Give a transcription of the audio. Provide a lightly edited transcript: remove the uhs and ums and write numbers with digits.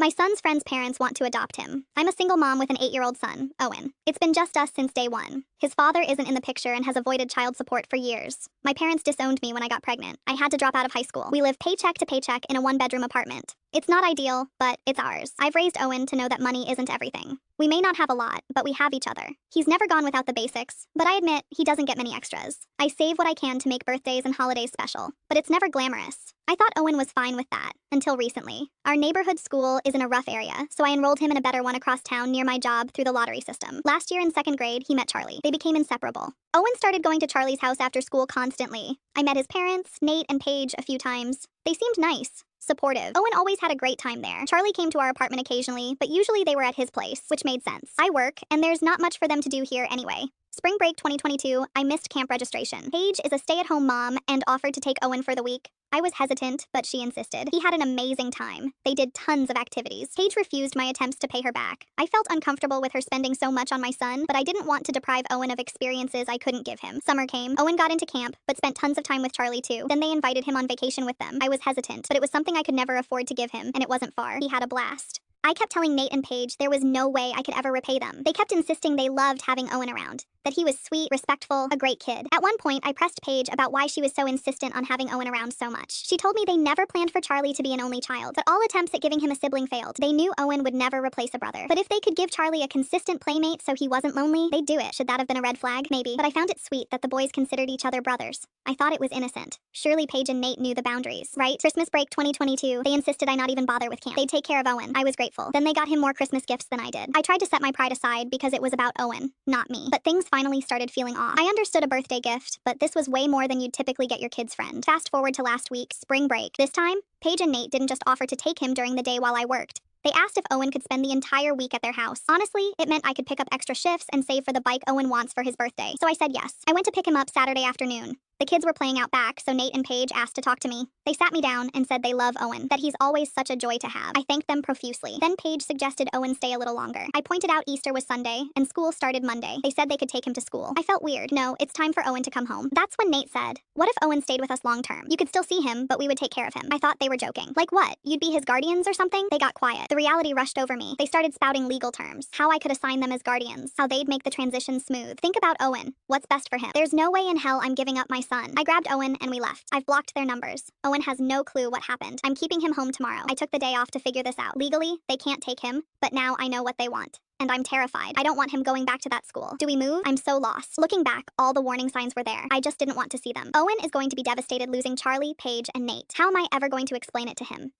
My son's friend's parents want to adopt him. I'm a single mom with an 8-year-old son, Owen. It's been just us since day one. His father isn't in the picture and has avoided child support for years. My parents disowned me when I got pregnant. I had to drop out of high school. We live paycheck to paycheck in a 1-bedroom apartment. It's not ideal, but it's ours. I've raised Owen to know that money isn't everything. We may not have a lot, but we have each other. He's never gone without the basics, but I admit he doesn't get many extras. I save what I can to make birthdays and holidays special, but it's never glamorous. I thought Owen was fine with that, until recently. Our neighborhood school is in a rough area, so I enrolled him in a better one across town near my job through the lottery system. Last year in 2nd grade, he met Charlie. They became inseparable. Owen started going to Charlie's house after school constantly. I met his parents, Nate and Paige, a few times. They seemed nice. Supportive. Owen always had a great time there. Charlie came to our apartment occasionally, but usually they were at his place, which made sense. I work, and there's not much for them to do here anyway. Spring break 2022, I missed camp registration. Paige is a stay-at-home mom and offered to take Owen for the week. I was hesitant, but she insisted. He had an amazing time. They did tons of activities. Paige refused my attempts to pay her back. I felt uncomfortable with her spending so much on my son, but I didn't want to deprive Owen of experiences I couldn't give him. Summer came. Owen got into camp, but spent tons of time with Charlie too. Then they invited him on vacation with them. I was hesitant, but it was something I could never afford to give him, and it wasn't far. He had a blast. I kept telling Nate and Paige there was no way I could ever repay them. They kept insisting they loved having Owen around, that he was sweet, respectful, a great kid. At one point, I pressed Paige about why she was so insistent on having Owen around so much. She told me they never planned for Charlie to be an only child, but all attempts at giving him a sibling failed. They knew Owen would never replace a brother. But if they could give Charlie a consistent playmate so he wasn't lonely, they'd do it. Should that have been a red flag? Maybe. But I found it sweet that the boys considered each other brothers. I thought it was innocent. Surely Paige and Nate knew the boundaries, right? Christmas break 2022, they insisted I not even bother with camp. They'd take care of Owen. I was grateful. Then they got him more Christmas gifts than I did. I tried to set my pride aside because it was about Owen, not me. But things finally started feeling off. I understood a birthday gift, but this was way more than you'd typically get your kid's friend. Fast forward to last week, spring break. This time, Paige and Nate didn't just offer to take him during the day while I worked. They asked if Owen could spend the entire week at their house. Honestly, it meant I could pick up extra shifts and save for the bike Owen wants for his birthday. So I said yes. I went to pick him up Saturday afternoon. The kids were playing out back, so Nate and Paige asked to talk to me. They sat me down and said they love Owen, that he's always such a joy to have. I thanked them profusely. Then Paige suggested Owen stay a little longer. I pointed out Easter was Sunday, and school started Monday. They said they could take him to school. I felt weird. No, it's time for Owen to come home. That's when Nate said, what if Owen stayed with us long term? You could still see him, but we would take care of him. I thought they were joking. Like what? You'd be his guardians or something? They got quiet. The reality rushed over me. They started spouting legal terms. How I could assign them as guardians. How they'd make the transition smooth. Think about Owen. What's best for him? There's no way in hell I'm giving up my son. I grabbed Owen and we left. I've blocked their numbers. Owen has no clue what happened. I'm keeping him home tomorrow. I took the day off to figure this out. Legally, they can't take him, but now I know what they want. And I'm terrified. I don't want him going back to that school. Do we move? I'm so lost. Looking back, all the warning signs were there. I just didn't want to see them. Owen is going to be devastated losing Charlie, Paige, and Nate. How am I ever going to explain it to him?